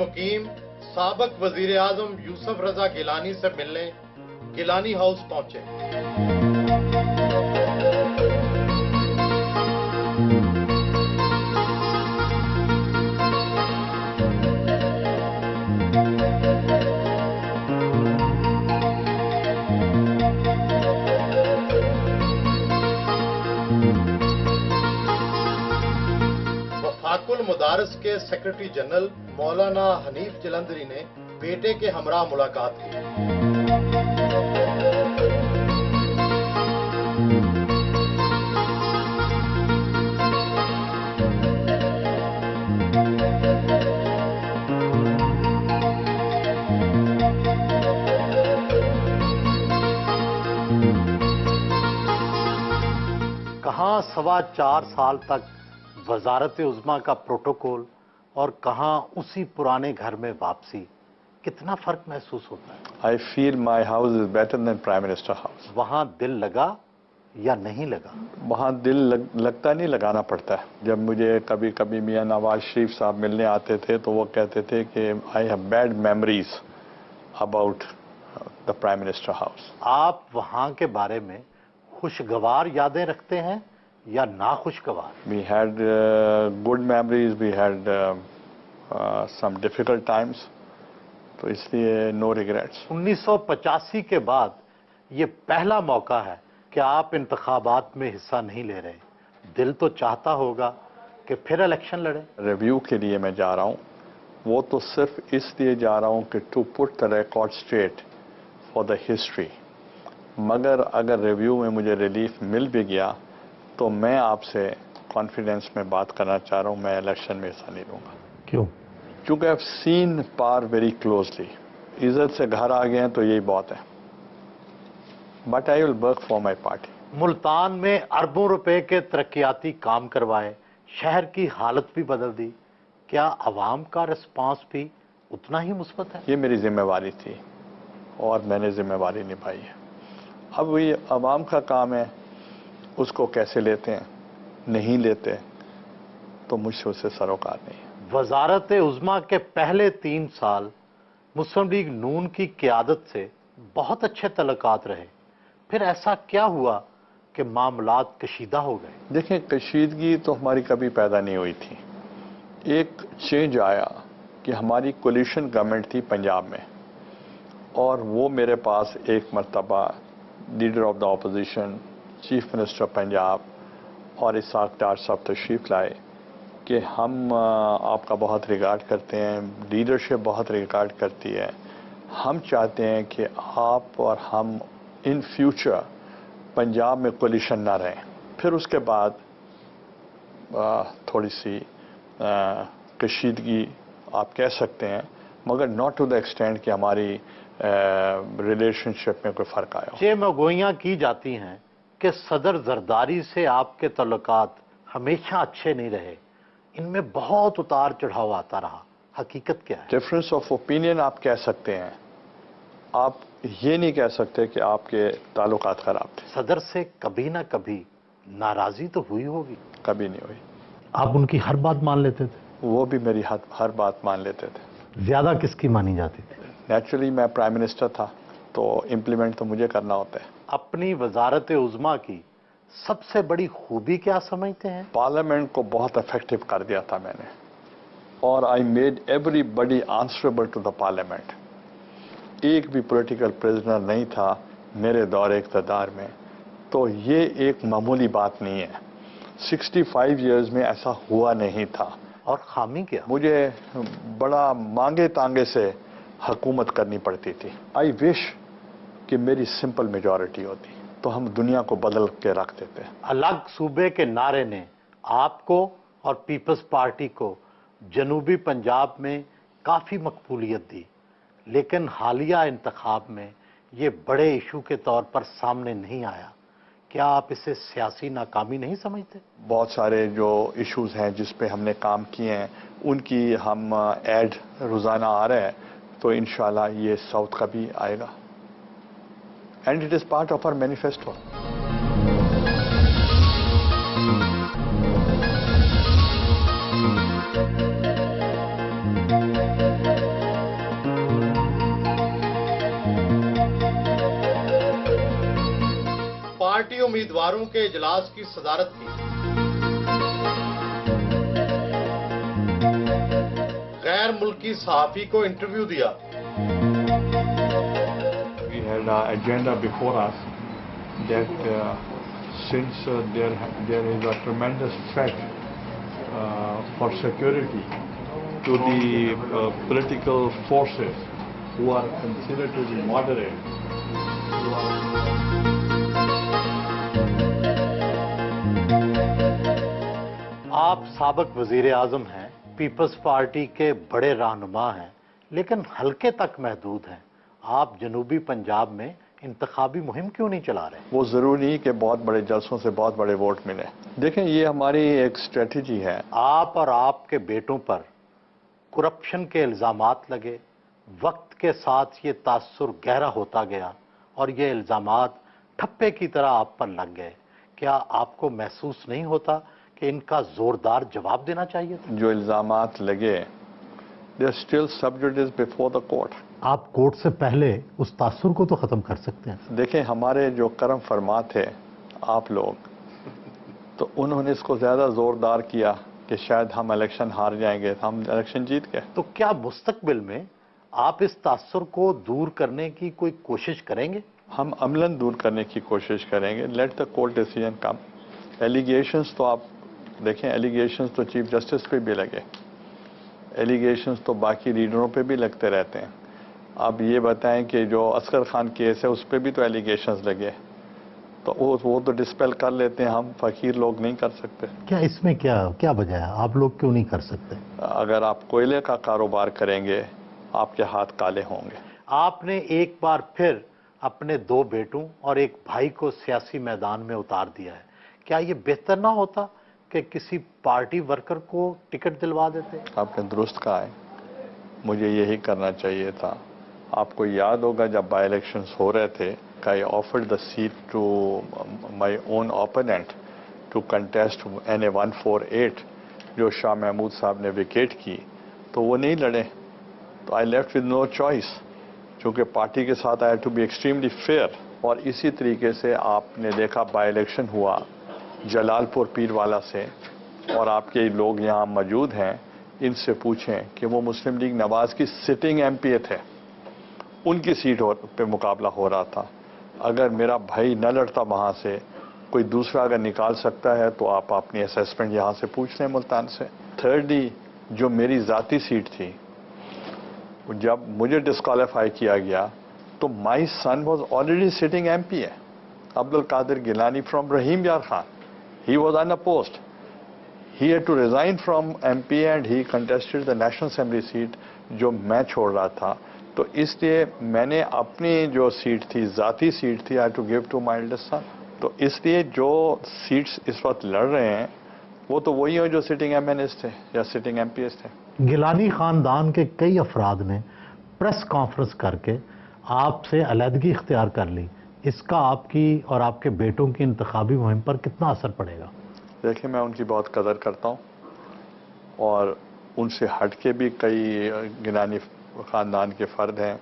مقیم سابق وزیر اعظم یوسف رضا گیلانی سے ملنے گیلانی ہاؤس پہنچے۔ وفاق المدارس کے سیکرٹری جنرل مولانا حنیف جلندری نے بیٹے کے ہمراہ ملاقات کی۔ کہاں 4.25 سال تک وزارت عظمیٰ کا پروٹوکول اور کہاں اسی پرانے گھر میں واپسی، کتنا فرق محسوس ہوتا ہے؟ I feel my house is better than Prime Minister house. وہاں دل لگا یا نہیں لگا؟ وہاں دل لگتا نہیں، لگانا پڑتا ہے۔ جب مجھے کبھی کبھی میاں نواز شریف صاحب ملنے آتے تھے تو وہ کہتے تھے کہ I have bad memories about the Prime Minister house. آپ وہاں کے بارے میں خوشگوار یادیں رکھتے ہیں یا ناخوشگوار؟ We had good memories, we had some difficult times. تو اس لیے no regrets. 1985 کے بعد یہ پہلا موقع ہے کہ آپ انتخابات میں حصہ نہیں لے رہے، دل تو چاہتا ہوگا کہ پھر الیکشن لڑیں؟ ریویو کے لیے میں جا رہا ہوں، وہ تو صرف اس لیے جا رہا ہوں کہ to put the record straight for the history. مگر اگر ریویو میں مجھے ریلیف مل بھی گیا تو میں آپ سے کانفیڈنس میں بات کرنا چاہ رہا ہوں، میں الیکشن میں حصہ نہیں لوں گا۔ کیوں؟ چونکہ I've seen پار ویری کلوزلی، عزت سے گھر آ گئے ہیں تو یہی بہت ہے۔ But I will work for my party. Multan میں اربوں روپے کے ترقیاتی کام کروائے، شہر کی حالت بھی بدل دی، کیا عوام کا رسپانس بھی اتنا ہی مثبت ہے؟ یہ میری ذمہ داری تھی اور میں نے ذمہ داری نبھائی ہے۔ اب یہ عوام کا کام ہے، اس کو کیسے لیتے ہیں، نہیں لیتے تو مجھ سے اسے سروکار نہیں ہے۔ وزارت عظمیٰ کے پہلے 3 سال مسلم لیگ نون کی قیادت سے بہت اچھے تعلقات رہے، پھر ایسا کیا ہوا کہ معاملات کشیدہ ہو گئے؟ دیکھیں، کشیدگی تو ہماری کبھی پیدا نہیں ہوئی تھی۔ ایک چینج آیا کہ ہماری کولیشن گورنمنٹ تھی پنجاب میں، اور وہ میرے پاس ایک مرتبہ leader of the opposition, chief minister Punjab اور اسحاق ڈار صاحب تشریف لائے کہ ہم آپ کا بہت ریگارڈ کرتے ہیں، لیڈرشپ بہت ریگارڈ کرتی ہے، ہم چاہتے ہیں کہ آپ اور ہم ان فیوچر پنجاب میں کولیشن نہ رہیں۔ پھر اس کے بعد تھوڑی سی کشیدگی آپ کہہ سکتے ہیں، مگر ناٹ ٹو دا ایکسٹینٹ کہ ہماری ریلیشن شپ میں کوئی فرق آیا ہو۔ یہ مگوئیاں کی جاتی ہیں کہ صدر زرداری سے آپ کے تعلقات ہمیشہ اچھے نہیں رہے، ان میں بہت اتار چڑھاؤ آتا رہا، حقیقت کیا ہے؟ ڈفرینس آف اوپینین آپ کہہ سکتے ہیں، آپ یہ نہیں کہہ سکتے کہ آپ کے تعلقات خراب تھے۔ صدر سے کبھی نہ کبھی ناراضی تو ہوئی ہوگی؟ کبھی نہیں ہوئی۔ آپ ان کی ہر بات مان لیتے تھے؟ وہ بھی میری ہر بات مان لیتے تھے۔ زیادہ کس کی مانی جاتی تھی؟ نیچرلی میں پرائم منسٹر تھا تو امپلیمنٹ تو مجھے کرنا ہوتا ہے۔ اپنی وزارت عظمیٰ کی سب سے بڑی خوبی کیا سمجھتے ہیں؟ پارلیمنٹ کو بہت افیکٹو کر دیا تھا میں نے، اور I made everybody answerable to the parliament. ایک بھی پولیٹیکل پریزنر نہیں تھا میرے دور اقتدار میں، تو یہ ایک معمولی بات نہیں ہے۔ 65 ایئرز میں ایسا ہوا نہیں تھا۔ اور خامی کیا؟ مجھے بڑا مانگے تانگے سے حکومت کرنی پڑتی تھی۔ آئی وش کہ میری سمپل میجورٹی ہوتی تو ہم دنیا کو بدل کے رکھ دیتے۔ الگ صوبے کے نعرے نے آپ کو اور پیپلز پارٹی کو جنوبی پنجاب میں کافی مقبولیت دی، لیکن حالیہ انتخاب میں یہ بڑے ایشو کے طور پر سامنے نہیں آیا، کیا آپ اسے سیاسی ناکامی نہیں سمجھتے؟ بہت سارے جو ایشوز ہیں جس پہ ہم نے کام کیے ہیں ان کی ہم ایڈ روزانہ آ رہے ہیں، تو انشاءاللہ یہ ساؤتھ کا بھی آئے گا، and it is part of our manifesto. Party امیدواروں کے اجلاس کی صدارت کی۔ غیر ملکی صحافی کو انٹرویو دیا۔ We had an agenda before us that since there is a tremendous threat for security to the political forces who are considered to be moderate. آپ سابق وزیر اعظم ہیں، پیپلز پارٹی کے بڑے رہنما ہیں، لیکن حلقے تک محدود ہیں۔ آپ جنوبی پنجاب میں انتخابی مہم کیوں نہیں چلا رہے؟ وہ ضروری نہیں کہ بہت بڑے جلسوں سے بہت بڑے ووٹ ملے۔ دیکھیں، یہ ہماری ایک اسٹریٹجی ہے۔ آپ اور آپ کے بیٹوں پر کرپشن کے الزامات لگے، وقت کے ساتھ یہ تاثر گہرا ہوتا گیا اور یہ الزامات ٹھپے کی طرح آپ پر لگ گئے۔ کیا آپ کو محسوس نہیں ہوتا کہ ان کا زوردار جواب دینا چاہیے تھا؟ جو الزامات لگے they are still sub judice before the court. آپ کورٹ سے پہلے اس تاثر کو تو ختم کر سکتے ہیں۔ دیکھیں، ہمارے جو کرم فرما تھے آپ لوگ، تو انہوں نے اس کو زیادہ زوردار کیا کہ شاید ہم الیکشن ہار جائیں گے، ہم الیکشن جیت گئے۔ تو کیا مستقبل میں آپ اس تاثر کو دور کرنے کی کوئی کوشش کریں گے؟ ہم عملاً دور کرنے کی کوشش کریں گے۔ Let the court decision come. Allegations تو آپ دیکھیں، ایلیگیشنز تو چیف جسٹس پہ بھی لگے، ایلیگیشنز تو باقی لیڈروں پہ بھی لگتے رہتے ہیں۔ اب یہ بتائیں کہ جو اصغر خان کیس ہے اس پہ بھی تو ایلیگیشنز لگے، تو وہ تو ڈسپیل کر لیتے ہیں، ہم فقیر لوگ نہیں کر سکتے۔ کیا اس میں کیا وجہ ہے؟ آپ لوگ کیوں نہیں کر سکتے؟ اگر آپ کوئلے کا کاروبار کریں گے، آپ کے ہاتھ کالے ہوں گے۔ آپ نے ایک بار پھر اپنے 2 بیٹوں اور ایک بھائی کو سیاسی میدان میں اتار دیا ہے۔ کیا یہ بہتر نہ ہوتا کہ کسی پارٹی ورکر کو ٹکٹ دلوا دیتے؟ آپ نے درست کہا ہے، مجھے یہی کرنا چاہیے تھا۔ آپ کو یاد ہوگا جب بائی الیکشنز ہو رہے تھے، I offered the seat to my own opponent to contest NA 148 جو شاہ محمود صاحب نے وکیٹ کی، تو وہ نہیں لڑے، تو I left with no choice، چونکہ پارٹی کے ساتھ I had to be extremely fair۔ اور اسی طریقے سے آپ نے دیکھا بائی الیکشن ہوا جلال پور پیروالا سے، اور آپ کے لوگ یہاں موجود ہیں، ان سے پوچھیں کہ وہ مسلم لیگ نواز کی سٹنگ ایم پی اے تھے، ان کی سیٹ پہ مقابلہ ہو رہا تھا۔ اگر میرا بھائی نہ لڑتا وہاں سے، کوئی دوسرا اگر نکال سکتا ہے تو آپ اپنی اسیسمنٹ یہاں سے پوچھ لیں ملتان سے۔ تھرڈلی، جو میری ذاتی سیٹ تھی، جب مجھے ڈسکوالیفائی کیا گیا تو my son was already sitting M P A, Abdul Qadir Gilani from Rahim Yar Khan, he was unopposed, he had to resign from M P A and he contested the national assembly seat جو میں چھوڑ رہا تھا۔ تو اس لیے میں نے اپنی جو سیٹ تھی، ذاتی سیٹ تھی، I to give to my eldest son. تو اس لیے جو سیٹس اس وقت لڑ رہے ہیں وہ تو وہی ہیں جو سٹنگ ایم این ایس تھے یا سٹنگ ایم پی ایس تھے۔ گیلانی خاندان کے کئی افراد نے پریس کانفرنس کر کے آپ سے علیحدگی اختیار کر لی، اس کا آپ کی اور آپ کے بیٹوں کی انتخابی مہم پر کتنا اثر پڑے گا؟ دیکھیں، میں ان کی بہت قدر کرتا ہوں، اور ان سے ہٹ کے بھی کئی گیلانی خاندان کے فرد ہیں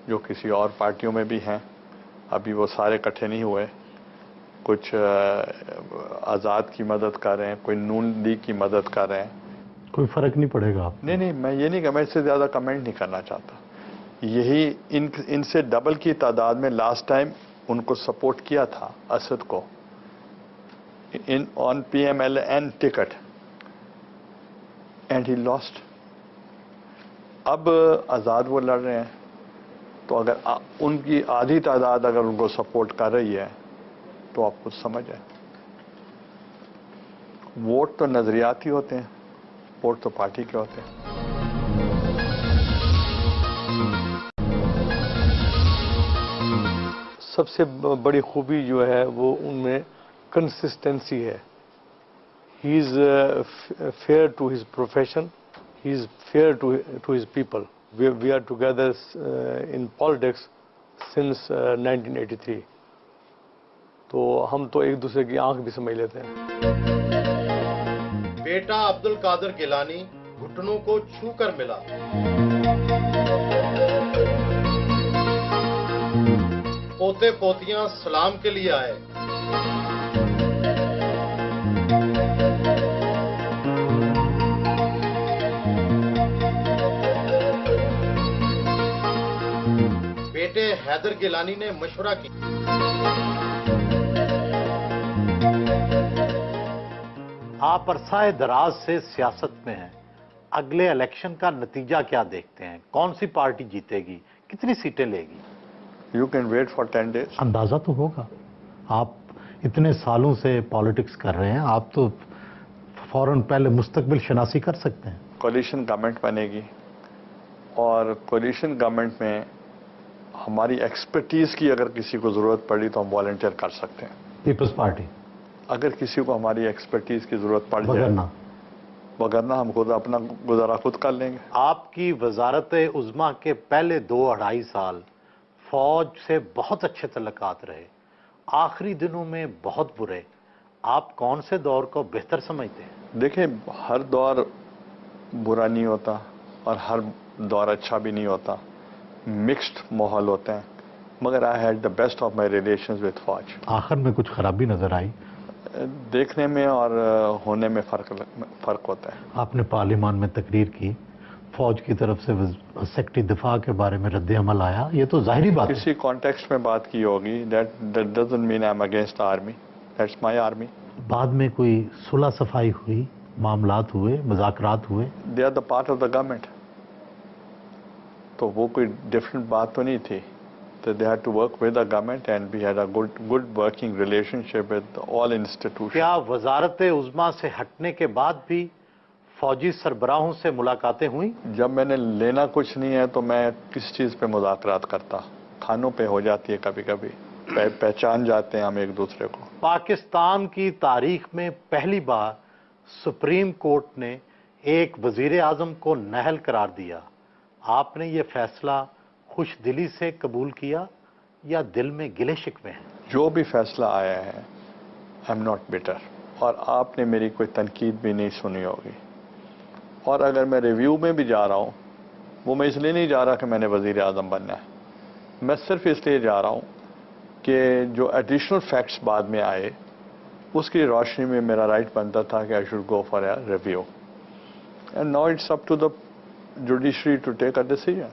جو کسی اور پارٹیوں میں بھی ہیں، ابھی وہ سارے اکٹھے نہیں ہوئے، کچھ آزاد کی مدد کر رہے ہیں، کوئی نون لیگ کی مدد کر رہے ہیں۔ کوئی فرق نہیں پڑے گا آپ؟ نہیں، میں یہ نہیں کہ میں اس سے زیادہ کمنٹ نہیں کرنا چاہتا۔ یہی ان سے ڈبل کی تعداد میں لاسٹ ٹائم ان کو سپورٹ کیا تھا، اسد کو، on P M L N ticket, and he lost. اب آزاد وہ لڑ رہے ہیں، تو اگر ان کی آدھی تعداد اگر ان کو سپورٹ کر رہی ہے تو آپ کچھ سمجھیں۔ ووٹ تو نظریاتی ہوتے ہیں، ووٹ تو پارٹی کے ہوتے ہیں۔ سب سے بڑی خوبی جو ہے وہ ان میں کنسسٹنسی ہے۔ He is fair to his profession, he is fair to his people. We are together in politics since 1983، تو ہم تو ایک دوسرے کی آنکھ بھی سمجھ لیتے ہیں۔ بیٹا عبد القادر گیلانی گھٹنوں کو چھو کر ملا۔ پوتے پوتیاں سلام کے لیے آئے۔ حیدر گیلانی نے مشورہ کیا۔ آپ عرصہ دراز سے سیاست میں ہیں، اگلے الیکشن کا نتیجہ کیا دیکھتے ہیں؟ کون سی پارٹی جیتے گی؟ کتنی سیٹیں لے گی؟ You can wait for 10 days. اندازہ تو ہوگا، آپ اتنے سالوں سے پالیٹکس کر رہے ہیں، آپ تو فوراً پہلے مستقبل شناسی کر سکتے ہیں۔ کولیشن گورنمنٹ بنے گی اور کولیشن گورنمنٹ میں ہماری ایکسپرٹیز کی اگر کسی کو ضرورت پڑی تو ہم والنٹیئر کر سکتے ہیں۔ پیپلز پارٹی اگر کسی کو ہماری ایکسپرٹیز کی ضرورت پڑ جائے وگرنہ ہم خود اپنا گزارا خود کر لیں گے۔ آپ کی وزارت عظمیٰ کے پہلے 2-2.5 سال فوج سے بہت اچھے تعلقات رہے، آخری دنوں میں بہت برے۔ آپ کون سے دور کو بہتر سمجھتے ہیں؟ دیکھیں، ہر دور برا نہیں ہوتا اور ہر دور اچھا بھی نہیں ہوتا، مکسڈ ماحول ہوتے ہیں، مگر I had the best of my relations with فوج۔ آخر میں کچھ خرابی نظر آئی؟ دیکھنے میں اور ہونے میں فرق ہوتا ہے۔ آپ نے پارلیمان میں تقریر کی، فوج کی طرف سے سیکٹری دفاع کے بارے میں رد عمل آیا، یہ تو ظاہری بات ہے۔ کسی کانٹیکسٹ میں بات کی ہوگی، that doesn't mean I'm against the army. That's my army. بعد میں کوئی صلح صفائی ہوئی، معاملات ہوئے، مذاکرات ہوئے؟ They are the part of the government. تو وہ کوئی ڈفرینٹ بات تو نہیں تھی۔ So they had to work with the government and we had a good working relationship with all institutions. کیا وزارت عظمیٰ سے ہٹنے کے بعد بھی فوجی سربراہوں سے ملاقاتیں ہوئیں؟ جب میں نے لینا کچھ نہیں ہے تو میں کس چیز پہ مذاکرات کرتا؟ کھانوں پہ ہو جاتی ہے کبھی کبھی، پہچان جاتے ہیں ہم ایک دوسرے کو۔ پاکستان کی تاریخ میں پہلی بار سپریم کورٹ نے ایک وزیر اعظم کو نااہل قرار دیا۔ آپ نے یہ فیصلہ خوش دلی سے قبول کیا یا دل میں گلے شکوے ہیں؟ جو بھی فیصلہ آیا ہے آئی ایم ناٹ بیٹر، اور آپ نے میری کوئی تنقید بھی نہیں سنی ہوگی۔ اور اگر میں ریویو میں بھی جا رہا ہوں، وہ میں اس لیے نہیں جا رہا کہ میں نے وزیر اعظم بننا ہے، میں صرف اس لیے جا رہا ہوں کہ جو ایڈیشنل فیکٹس بعد میں آئے اس کی روشنی میں میرا رائٹ بنتا تھا کہ I should go for a review, and now it's up to the judiciary to take a decision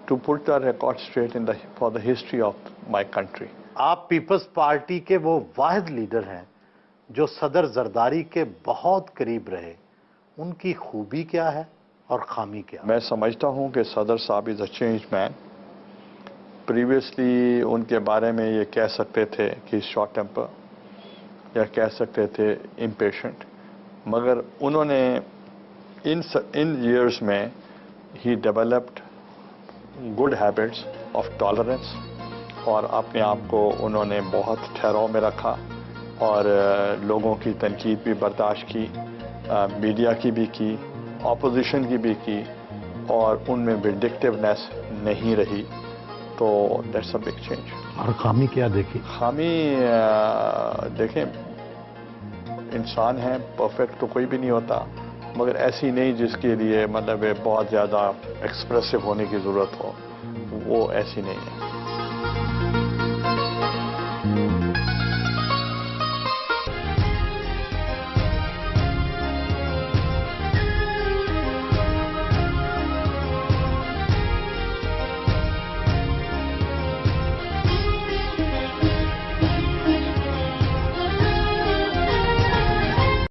to put the record straight in for the history of my country. آپ پیپلز پارٹی کے وہ واحد لیڈر ہیں جو صدر زرداری کے بہت قریب رہے، ان کی خوبی کیا ہے اور خامی کیا؟ میں سمجھتا ہوں کہ صدر صاحب از اے چینج مین۔ پریویسلی ان کے بارے میں یہ کہہ سکتے تھے کہ شارٹ ٹیمپر یا کہہ سکتے تھے امپیشنٹ، مگر انہوں نے ان ایئرس میں he developed good habits of tolerance, اور اپنے آپ کو انہوں نے بہت ٹھہراؤ میں رکھا اور لوگوں کی تنقید بھی برداشت کی، میڈیا کی بھی کی، اپوزیشن کی بھی کی، اور ان میں وینڈکٹیونیس نہیں رہی۔ تو دیٹس اے بگ چینج۔ اور خامی کیا دیکھی؟ خامی دیکھیں، انسان ہیں، پرفیکٹ تو کوئی بھی نہیں ہوتا، مگر ایسی نہیں جس کے لیے مطلب بہت زیادہ ایکسپریسو ہونے کی ضرورت ہو، وہ ایسی نہیں ہے۔